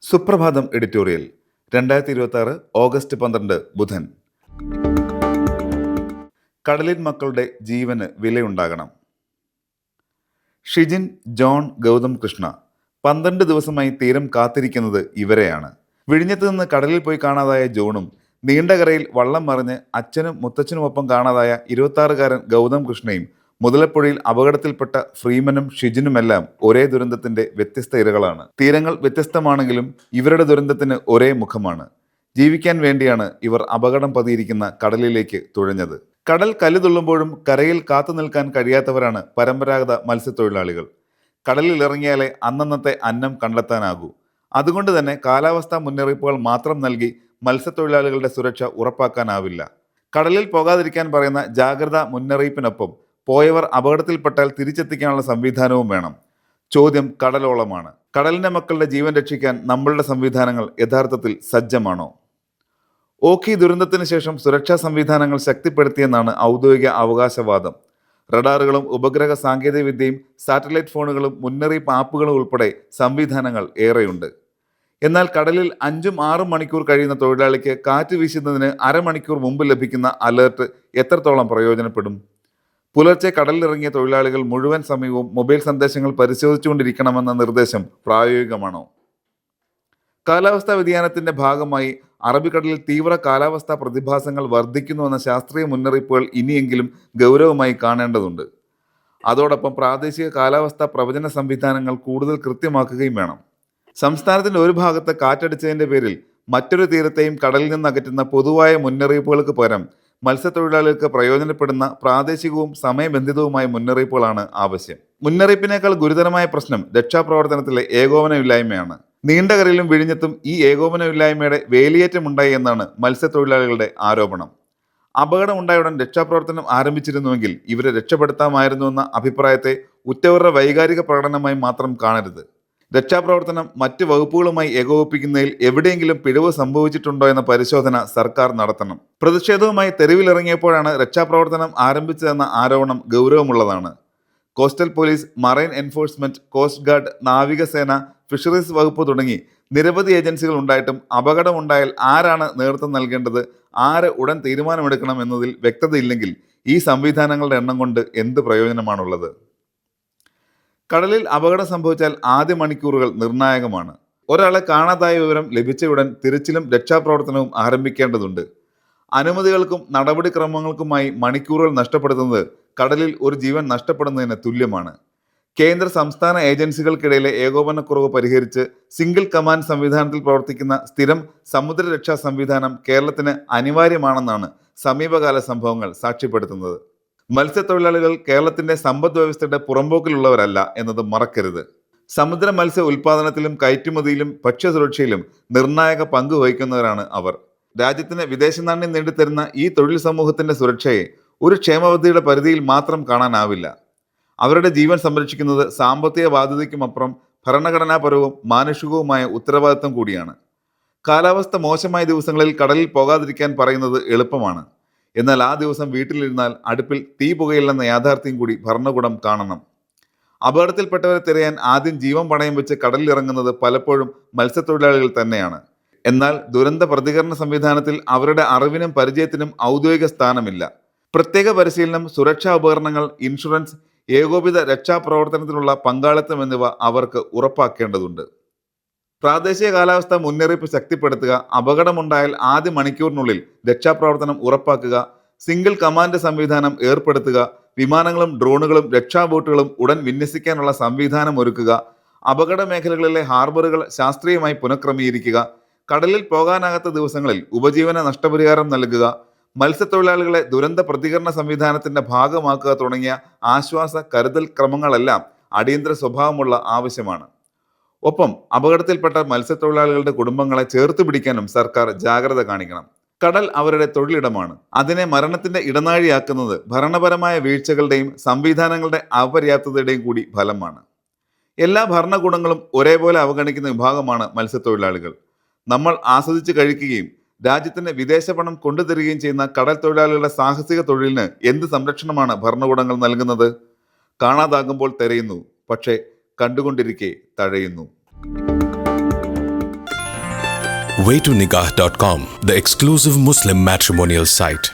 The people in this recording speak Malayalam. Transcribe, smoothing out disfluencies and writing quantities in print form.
സുപ്രഭാതം എഡിറ്റോറിയൽ 2026 ഓഗസ്റ്റ് 12 ബുധൻ. കടലിൻ മക്കളുടെ ജീവന് വിലയുണ്ടാകണം. ഷിജിൻ, ജോൺ, ഗൗതം കൃഷ്ണ 12 ദിവസമായി തീരം കാത്തിരിക്കുന്നത് ഇവരെയാണ്. വിഴിഞ്ഞത്ത് നിന്ന് കടലിൽ പോയി കാണാതായ ജോണും നീണ്ടകരയിൽ വള്ളം മറിഞ്ഞ് അച്ഛനും മുത്തച്ഛനുമൊപ്പം കാണാതായ 26-കാരൻ ഗൗതം കൃഷ്ണയും മുതലപ്പുഴയിൽ അപകടത്തിൽപ്പെട്ട ഫ്രീമനും ഷിജിനുമെല്ലാം ഒരേ ദുരന്തത്തിന്റെ വ്യത്യസ്ത ഇരകളാണ്. തീരങ്ങൾ വ്യത്യസ്തമാണെങ്കിലും ഇവരുടെ ദുരന്തത്തിന് ഒരേ മുഖമാണ്. ജീവിക്കാൻ വേണ്ടിയാണ് ഇവർ അപകടം പതിയിരിക്കുന്ന കടലിലേക്ക് തുഴഞ്ഞത്. കടൽ കല്ലുതുള്ളുമ്പോഴും കരയിൽ കാത്തു നിൽക്കാൻ കഴിയാത്തവരാണ് പരമ്പരാഗത മത്സ്യത്തൊഴിലാളികൾ. കടലിൽ ഇറങ്ങിയാലേ അന്നന്നത്തെ അന്നം കണ്ടെത്താനാകൂ. അതുകൊണ്ട് തന്നെ കാലാവസ്ഥാ മുന്നറിയിപ്പുകൾ മാത്രം നൽകി മത്സ്യത്തൊഴിലാളികളുടെ സുരക്ഷ ഉറപ്പാക്കാനാവില്ല. കടലിൽ പോകാതിരിക്കാൻ പറയുന്ന ജാഗ്രതാ മുന്നറിയിപ്പിനൊപ്പം പോയവർ അപകടത്തിൽപ്പെട്ടാൽ തിരിച്ചെത്തിക്കാനുള്ള സംവിധാനവും വേണം. ചോദ്യം കടലോളമാണ്. കടലിന്റെ മക്കളുടെ ജീവൻ രക്ഷിക്കാൻ നമ്മളുടെ സംവിധാനങ്ങൾ യഥാർത്ഥത്തിൽ സജ്ജമാണോ? ഓഖി ദുരന്തത്തിന് ശേഷം സുരക്ഷാ സംവിധാനങ്ങൾ ശക്തിപ്പെടുത്തിയെന്നാണ് ഔദ്യോഗിക അവകാശവാദം. റഡാറുകളും ഉപഗ്രഹ സാങ്കേതികവിദ്യയും സാറ്റലൈറ്റ് ഫോണുകളും മുന്നറിയിപ്പ് ആപ്പുകളും ഉൾപ്പെടെ സംവിധാനങ്ങൾ ഏറെയുണ്ട്. എന്നാൽ കടലിൽ 5-6 മണിക്കൂർ കഴിയുന്ന തൊഴിലാളിക്ക് കാറ്റ് വീശുന്നതിന് അരമണിക്കൂർ മുമ്പ് ലഭിക്കുന്ന അലേർട്ട് എത്രത്തോളം പ്രയോജനപ്പെടും? പുലർച്ചെ കടലിലിറങ്ങിയ തൊഴിലാളികൾ മുഴുവൻ സമയവും മൊബൈൽ സന്ദേശങ്ങൾ പരിശോധിച്ചുകൊണ്ടിരിക്കണമെന്ന നിർദ്ദേശം പ്രായോഗികമാണോ? കാലാവസ്ഥാ വ്യതിയാനത്തിന്റെ ഭാഗമായി അറബിക്കടലിൽ തീവ്ര കാലാവസ്ഥാ പ്രതിഭാസങ്ങൾ വർദ്ധിക്കുന്നുവെന്ന ശാസ്ത്രീയ മുന്നറിയിപ്പുകൾ ഇനിയെങ്കിലും ഗൗരവമായി കാണേണ്ടതുണ്ട്. അതോടൊപ്പം പ്രാദേശിക കാലാവസ്ഥാ പ്രവചന സംവിധാനങ്ങൾ കൂടുതൽ കൃത്യമാക്കുകയും വേണം. സംസ്ഥാനത്തിന്റെ ഒരു ഭാഗത്ത് കാറ്റടിച്ചതിന്റെ പേരിൽ മറ്റൊരു തീരത്തെയും കടലിൽ നിന്ന് അകറ്റുന്ന പൊതുവായ മുന്നറിയിപ്പുകൾക്ക് പകരം മത്സ്യത്തൊഴിലാളികൾക്ക് പ്രയോജനപ്പെടുന്ന പ്രാദേശികവും സമയബന്ധിതവുമായ മുന്നറിയിപ്പുകളാണ് ആവശ്യം. മുന്നറിയിപ്പിനേക്കാൾ ഗുരുതരമായ പ്രശ്നം രക്ഷാപ്രവർത്തനത്തിലെ ഏകോപനമില്ലായ്മയാണ്. നീണ്ടകരയിലും വിഴിഞ്ഞത്തും ഈ ഏകോപനമില്ലായ്മയുടെ വേലിയേറ്റമുണ്ടായി എന്നാണ് മത്സ്യത്തൊഴിലാളികളുടെ ആരോപണം. അപകടമുണ്ടായ ഉടൻ രക്ഷാപ്രവർത്തനം ആരംഭിച്ചിരുന്നുവെങ്കിൽ ഇവരെ രക്ഷപ്പെടുത്താമായിരുന്നുവെന്ന അഭിപ്രായത്തെ ഉറ്റവരുടെ വൈകാരിക പ്രകടനമായി മാത്രം കാണരുത്. രക്ഷാപ്രവർത്തനം മറ്റ് വകുപ്പുകളുമായി ഏകോപിപ്പിക്കുന്നതിൽ എവിടെയെങ്കിലും പിഴവ് സംഭവിച്ചിട്ടുണ്ടോ എന്ന പരിശോധന സർക്കാർ നടത്തണം. പ്രതിഷേധവുമായി തെരുവിലിറങ്ങിയപ്പോഴാണ് രക്ഷാപ്രവർത്തനം ആരംഭിച്ചതെന്ന ആരോപണം ഗൗരവമുള്ളതാണ്. Coastal police, marine enforcement, coast guard, നാവികസേന, ഫിഷറീസ് വകുപ്പ് തുടങ്ങി നിരവധി ഏജൻസികൾ ഉണ്ടായിട്ടും അപകടമുണ്ടായാൽ ആരാണ് നേതൃത്വം നൽകേണ്ടത്, ആര് ഉടൻ തീരുമാനമെടുക്കണം എന്നതിൽ വ്യക്തതയില്ലെങ്കിൽ ഈ സംവിധാനങ്ങളുടെ എണ്ണം കൊണ്ട് എന്ത് പ്രയോജനമാണുള്ളത്? കടലിൽ അപകടം സംഭവിച്ചാൽ ആദ്യ മണിക്കൂറുകൾ നിർണായകമാണ്. ഒരാളെ കാണാതായ വിവരം ലഭിച്ചയുടൻ തിരച്ചിലും രക്ഷാപ്രവർത്തനവും ആരംഭിക്കേണ്ടതുണ്ട്. അനുമതികൾക്കും നടപടിക്രമങ്ങൾക്കുമായി മണിക്കൂറുകൾ നഷ്ടപ്പെടുത്തുന്നത് കടലിൽ ഒരു ജീവൻ നഷ്ടപ്പെടുന്നതിന് തുല്യമാണ്. കേന്ദ്ര സംസ്ഥാന ഏജൻസികൾക്കിടയിലെ ഏകോപനക്കുറവ് പരിഹരിച്ച് സിംഗിൾ കമാൻഡ് സംവിധാനത്തിൽ പ്രവർത്തിക്കുന്ന സ്ഥിരം സമുദ്ര രക്ഷാ സംവിധാനം കേരളത്തിന് അനിവാര്യമാണെന്നാണ് സമീപകാല സംഭവങ്ങൾ സാക്ഷ്യപ്പെടുത്തുന്നത്. മത്സ്യത്തൊഴിലാളികൾ കേരളത്തിന്റെ സമ്പദ് വ്യവസ്ഥയുടെ പുറമ്പോക്കിലുള്ളവരല്ല എന്നത് മറക്കരുത്. സമുദ്ര മത്സ്യ ഉൽപാദനത്തിലും കയറ്റുമതിയിലും ഭക്ഷ്യസുരക്ഷയിലും നിർണായക പങ്ക് വഹിക്കുന്നവരാണ് അവർ. രാജ്യത്തിന് വിദേശ നാണ്യം നേടിത്തരുന്ന ഈ തൊഴിൽ സമൂഹത്തിന്റെ സുരക്ഷയെ ഒരു ക്ഷേമപദ്ധതിയുടെ പരിധിയിൽ മാത്രം കാണാനാവില്ല. അവരുടെ ജീവൻ സംരക്ഷിക്കുന്നത് സാമ്പത്തിക ബാധ്യതയ്ക്കുമപ്പുറം ഭരണഘടനാപരവും മാനുഷികവുമായ ഉത്തരവാദിത്തം കൂടിയാണ്. കാലാവസ്ഥ മോശമായ ദിവസങ്ങളിൽ കടലിൽ പോകാതിരിക്കാൻ പറയുന്നത് എളുപ്പമാണ്. എന്നാൽ ആ ദിവസം വീട്ടിലിരുന്നാൽ അടുപ്പിൽ തീ പുകയില്ലെന്ന യാഥാർത്ഥ്യം കൂടി ഭരണകൂടം കാണണം. അപകടത്തിൽപ്പെട്ടവരെ തിരയാൻ ആദ്യം ജീവൻ പണയം വെച്ച് കടലിലിറങ്ങുന്നത് പലപ്പോഴും മത്സ്യത്തൊഴിലാളികൾ തന്നെയാണ്. എന്നാൽ ദുരന്ത പ്രതികരണ സംവിധാനത്തിൽ അവരുടെ അറിവിനും പരിചയത്തിനും ഔദ്യോഗിക സ്ഥാനമില്ല. പ്രത്യേക പരിശീലനം, സുരക്ഷാ ഉപകരണങ്ങൾ, ഇൻഷുറൻസ്, ഏകോപിത രക്ഷാപ്രവർത്തനത്തിനുള്ള പങ്കാളിത്തം എന്നിവ അവർക്ക് ഉറപ്പാക്കേണ്ടതുണ്ട്. പ്രാദേശിക കാലാവസ്ഥ മുന്നറിയിപ്പ് ശക്തിപ്പെടുത്തുക, അപകടമുണ്ടായാൽ ആദ്യ മണിക്കൂറിനുള്ളിൽ രക്ഷാപ്രവർത്തനം ഉറപ്പാക്കുക, സിംഗിൾ കമാൻഡ് സംവിധാനം ഏർപ്പെടുത്തുക, വിമാനങ്ങളും ഡ്രോണുകളും രക്ഷാബോട്ടുകളും ഉടൻ വിന്യസിക്കാനുള്ള സംവിധാനം ഒരുക്കുക, അപകട മേഖലകളിലെ ഹാർബറുകൾ ശാസ്ത്രീയമായി പുനഃക്രമീകരിക്കുക, കടലിൽ പോകാനാകാത്ത ദിവസങ്ങളിൽ ഉപജീവന നഷ്ടപരിഹാരം നൽകുക, മത്സ്യത്തൊഴിലാളികളെ ദുരന്ത പ്രതികരണ സംവിധാനത്തിന്റെ ഭാഗമാക്കുക തുടങ്ങിയ ആശ്വാസ കരുതൽ ക്രമങ്ങളെല്ലാം അടിയന്തര സ്വഭാവമുള്ള ആവശ്യമാണ്. ഒപ്പം അപകടത്തിൽപ്പെട്ട മത്സ്യത്തൊഴിലാളികളുടെ കുടുംബങ്ങളെ ചേർത്ത് പിടിക്കാനും സർക്കാർ ജാഗ്രത കാണിക്കണം. കടൽ അവരുടെ തൊഴിലിടമാണ്. അതിനെ മരണത്തിന്റെ ഇടനാഴിയാക്കുന്നത് ഭരണപരമായ വീഴ്ചകളുടെയും സംവിധാനങ്ങളുടെ അപര്യാപ്തതയുടെയും കൂടി ഫലമാണ്. എല്ലാ ഭരണകൂടങ്ങളും ഒരേപോലെ അവഗണിക്കുന്ന വിഭാഗമാണ് മത്സ്യത്തൊഴിലാളികൾ. നമ്മൾ ആസ്വദിച്ച് കഴിക്കുകയും രാജ്യത്തിന് വിദേശ പണം കൊണ്ടുതരികയും ചെയ്യുന്ന കടൽ തൊഴിലാളികളുടെ സാഹസിക തൊഴിലിന് എന്ത് സംരക്ഷണമാണ് ഭരണകൂടങ്ങൾ നൽകുന്നത്? കാണാതാകുമ്പോൾ തിരയുന്നു, പക്ഷേ കണ്ടുകൊണ്ടിരിക്കെ തഴയുന്നു. waytonikah.com, the exclusive Muslim matrimonial site.